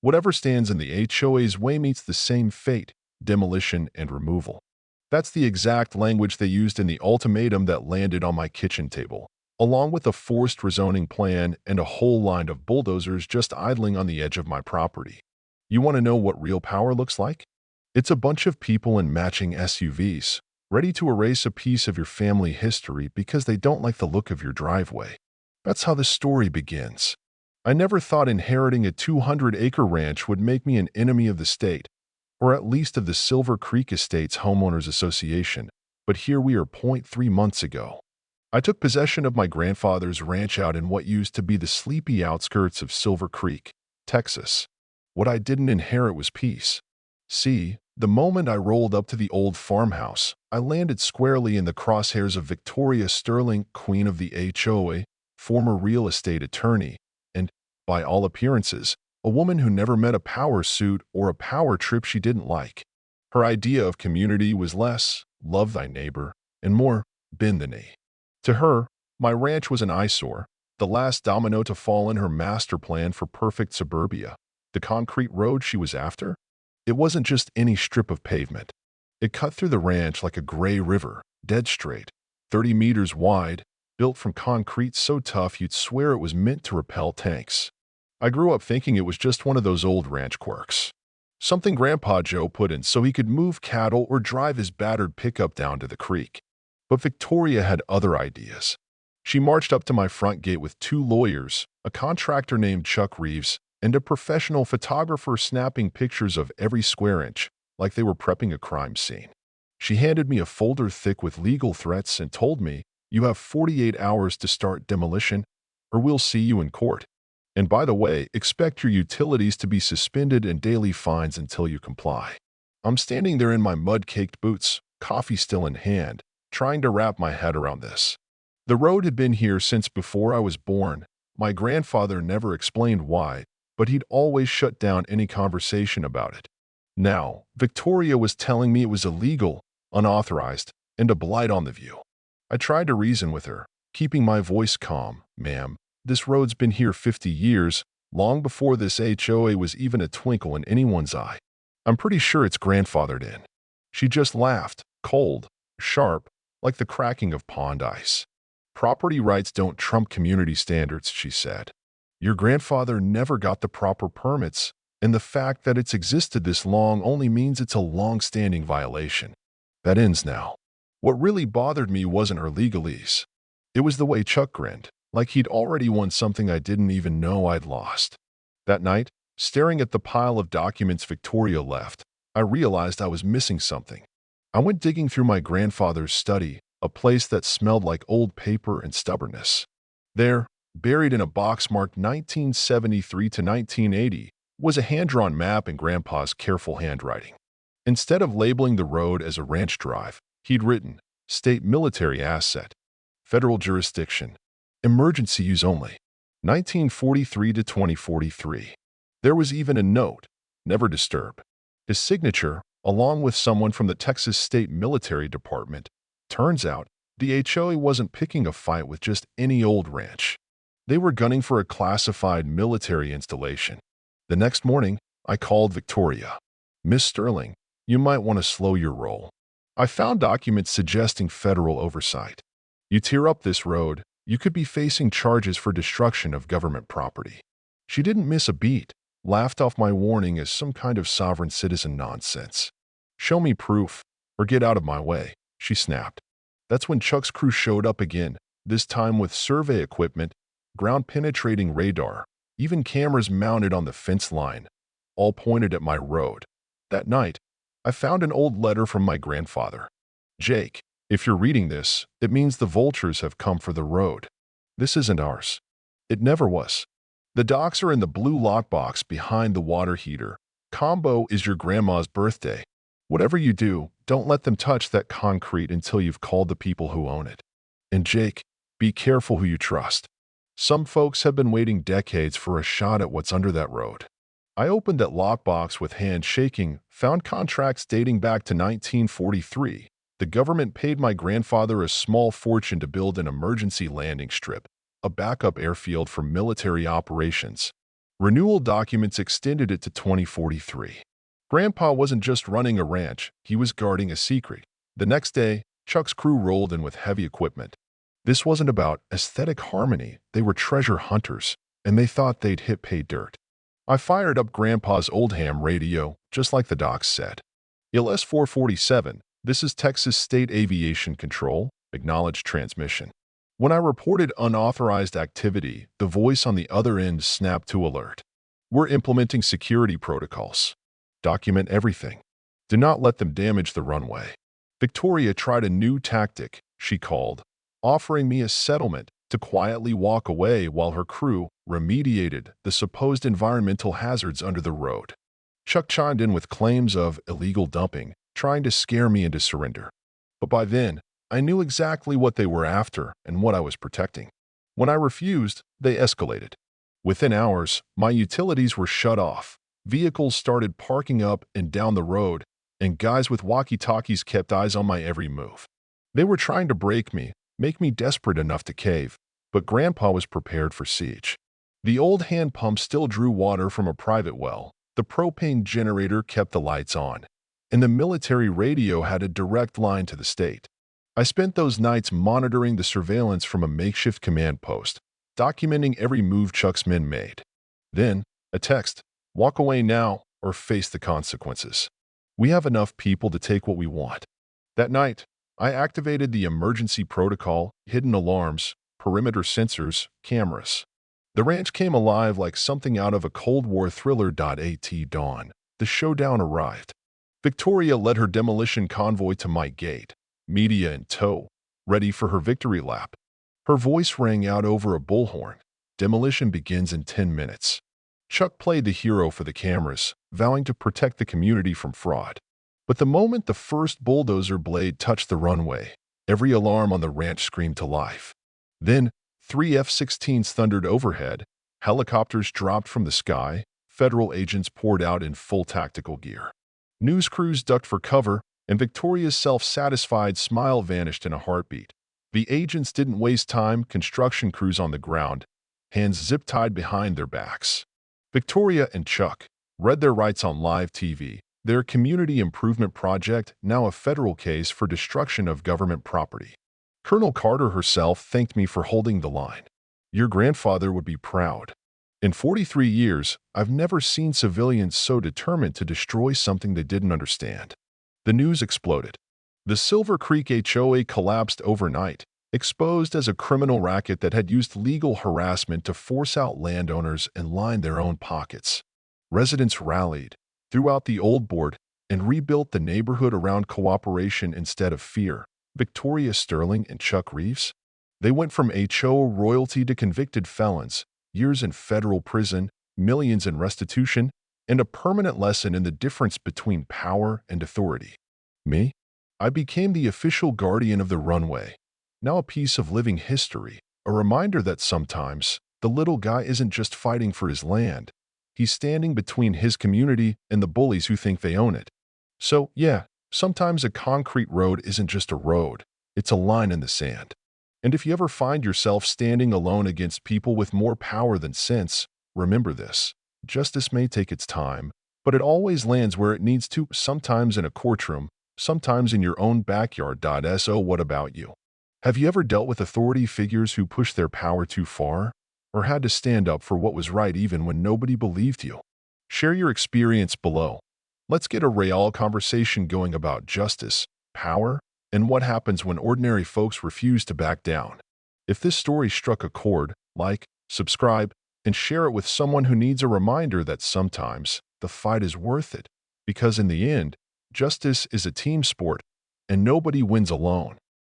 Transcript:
Whatever stands in the HOA's way meets the same fate, demolition and removal. That's the exact language they used in the ultimatum that landed on my kitchen table, along with a forced rezoning plan and a whole line of bulldozers just idling on the edge of my property. You want to know what real power looks like? It's a bunch of people in matching SUVs, ready to erase a piece of your family history because they don't like the look of your driveway. That's how the story begins. I never thought inheriting a 200-acre ranch would make me an enemy of the state, or at least of the Silver Creek Estates Homeowners Association, but here we are 0.3 months ago. I took possession of my grandfather's ranch out in what used to be the sleepy outskirts of Silver Creek, Texas. What I didn't inherit was peace. See, the moment I rolled up to the old farmhouse, I landed squarely in the crosshairs of Victoria Sterling, Queen of the HOA, former real estate attorney, and, by all appearances, a woman who never met a power suit or a power trip she didn't like. Her idea of community was less, love thy neighbor, and more, bend the knee. To her, my ranch was an eyesore, the last domino to fall in her master plan for perfect suburbia. The concrete road she was after? It wasn't just any strip of pavement. It cut through the ranch like a gray river, dead straight, 30 meters wide, built from concrete so tough you'd swear it was meant to repel tanks. I grew up thinking it was just one of those old ranch quirks. Something Grandpa Joe put in so he could move cattle or drive his battered pickup down to the creek. But Victoria had other ideas. She marched up to my front gate with 2 lawyers, a contractor named Chuck Reeves, and a professional photographer snapping pictures of every square inch, like they were prepping a crime scene. She handed me a folder thick with legal threats and told me, "You have 48 hours to start demolition, or we'll see you in court. And by the way, expect your utilities to be suspended and daily fines until you comply." I'm standing there in my mud-caked boots, coffee still in hand, trying to wrap my head around this. The road had been here since before I was born. My grandfather never explained why, but he'd always shut down any conversation about it. Now, Victoria was telling me it was illegal, unauthorized, and a blight on the view. I tried to reason with her, keeping my voice calm. "Ma'am, this road's been here 50 years, long before this HOA was even a twinkle in anyone's eye. I'm pretty sure it's grandfathered in." She just laughed, cold, sharp, like the cracking of pond ice. "Property rights don't trump community standards," she said. "Your grandfather never got the proper permits, and the fact that it's existed this long only means it's a long-standing violation." That ends now. What really bothered me wasn't her legalese. It was the way Chuck grinned, like he'd already won something I didn't even know I'd lost. That night, staring at the pile of documents Victoria left, I realized I was missing something. I went digging through my grandfather's study, a place that smelled like old paper and stubbornness. There, buried in a box marked 1973 to 1980, was a hand-drawn map in Grandpa's careful handwriting. Instead of labeling the road as a ranch drive, he'd written, "State military asset, federal jurisdiction, emergency use only, 1943 to 2043. There was even a note, "Never disturb." His signature, along with someone from the Texas State Military Department. Turns out, the HOA wasn't picking a fight with just any old ranch. They were gunning for a classified military installation. The next morning, I called Victoria. "Miss Sterling, you might want to slow your roll. I found documents suggesting federal oversight. You tear up this road, you could be facing charges for destruction of government property." She didn't miss a beat, laughed off my warning as some kind of sovereign citizen nonsense. "Show me proof, or get out of my way," she snapped. That's when Chuck's crew showed up again, this time with survey equipment, ground-penetrating radar, even cameras mounted on the fence line, all pointed at my road. That night, I found an old letter from my grandfather. "Jake, if you're reading this, it means the vultures have come for the road. This isn't ours. It never was. The docks are in the blue lockbox behind the water heater. Combo is your grandma's birthday. Whatever you do, don't let them touch that concrete until you've called the people who own it. And Jake, be careful who you trust. Some folks have been waiting decades for a shot at what's under that road." I opened that lockbox with hands shaking, found contracts dating back to 1943. The government paid my grandfather a small fortune to build an emergency landing strip, a backup airfield for military operations. Renewal documents extended it to 2043. Grandpa wasn't just running a ranch, he was guarding a secret. The next day, Chuck's crew rolled in with heavy equipment. This wasn't about aesthetic harmony, they were treasure hunters, and they thought they'd hit pay dirt. I fired up Grandpa's old ham radio, just like the docs said. ILS 447, this is Texas State Aviation Control, acknowledged transmission. When I reported unauthorized activity, the voice on the other end snapped to alert. We're implementing security protocols. Document everything. Do not let them damage the runway. Victoria tried a new tactic, she called, offering me a settlement to quietly walk away while her crew remediated the supposed environmental hazards under the road. Chuck chimed in with claims of illegal dumping, trying to scare me into surrender. But by then, I knew exactly what they were after and what I was protecting. When I refused, they escalated. Within hours, my utilities were shut off. Vehicles started parking up and down the road, and guys with walkie-talkies kept eyes on my every move. They were trying to break me, make me desperate enough to cave, but Grandpa was prepared for siege. The old hand pump still drew water from a private well, the propane generator kept the lights on, and the military radio had a direct line to the state. I spent those nights monitoring the surveillance from a makeshift command post, documenting every move Chuck's men made. Then, a text, walk away now or face the consequences. We have enough people to take what we want. That night, I activated the emergency protocol, hidden alarms, perimeter sensors, cameras. The ranch came alive like something out of a Cold War thriller. At dawn, the showdown arrived. Victoria led her demolition convoy to my gate, media in tow, ready for her victory lap. Her voice rang out over a bullhorn. Demolition begins in 10 minutes. Chuck played the hero for the cameras, vowing to protect the community from fraud. But the moment the first bulldozer blade touched the runway, every alarm on the ranch screamed to life. Then, 3 F-16s thundered overhead, helicopters dropped from the sky, federal agents poured out in full tactical gear. News crews ducked for cover, and Victoria's self-satisfied smile vanished in a heartbeat. The agents didn't waste time, construction crews on the ground, hands zip-tied behind their backs. Victoria and Chuck read their rights on live TV, their community improvement project now a federal case for destruction of government property. Colonel Carter herself thanked me for holding the line. Your grandfather would be proud. In 43 years, I've never seen civilians so determined to destroy something they didn't understand. The news exploded. The Silver Creek HOA collapsed overnight, exposed as a criminal racket that had used legal harassment to force out landowners and line their own pockets. Residents rallied, threw out the old board, and rebuilt the neighborhood around cooperation instead of fear. Victoria Sterling and Chuck Reeves? They went from HOA royalty to convicted felons, years in federal prison, millions in restitution, and a permanent lesson in the difference between power and authority. Me? I became the official guardian of the runway, now a piece of living history, a reminder that sometimes the little guy isn't just fighting for his land. He's standing between his community and the bullies who think they own it. So, yeah, sometimes a concrete road isn't just a road, it's a line in the sand. And if you ever find yourself standing alone against people with more power than sense, remember this. Justice may take its time, but it always lands where it needs to, sometimes in a courtroom, sometimes in your own backyard. So what about you? Have you ever dealt with authority figures who pushed their power too far? Or had to stand up for what was right even when nobody believed you? Share your experience below. Let's get a real conversation going about justice, power, and what happens when ordinary folks refuse to back down. If this story struck a chord, like, subscribe, and share it with someone who needs a reminder that sometimes the fight is worth it, because in the end, justice is a team sport, and nobody wins alone.